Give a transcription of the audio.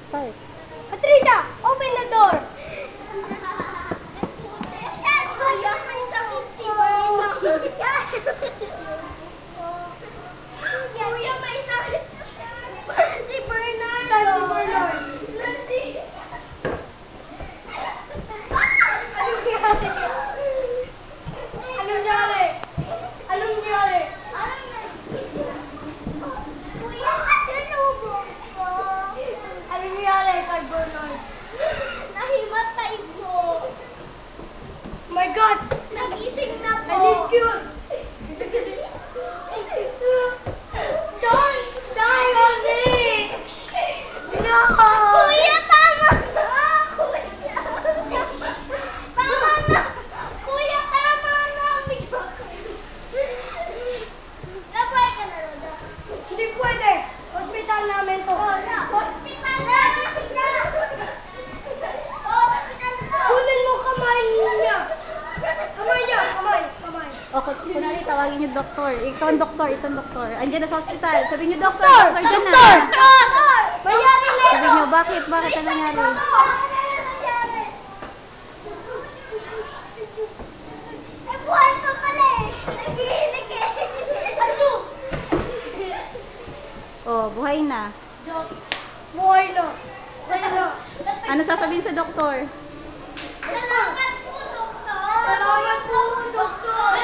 Start. Patricia, open the door. Kuya, may sakit. Si Bernard. Si Bernard. Anong nangyari? Anong nangyari? Kuya, sinubog ko. Anong nangyari kay Bernard? Nahimatay po. My God! Nagising na po. I need you. Don't die on me! No! Kuya, tama na! Kuya! Tama na! Kuya, tama na! Nabuhay ka na, Roda. Hindi pwede! Hospital namin to. Hospital na! Gising na! Hospital na! Kunin mo kamay niya! Kamay niya! Kamay! Kamay! O, kunwari, tawagin niyo doktor. Ikaw ang doktor, ito ang doktor. Andiyan na sa hospital. Sabihin niyo, doktor, doktor dyan na. Doktor! Mayari na ito! Sabihin niyo, bakit ang nangyari? Eh, buhay pa pala eh! Nagihilig eh! Achu! Oh, buhay na. Buhay na! Buhay na! Ano sasabihin sa doktor? Salamat po, doktor! Salamat po, doktor!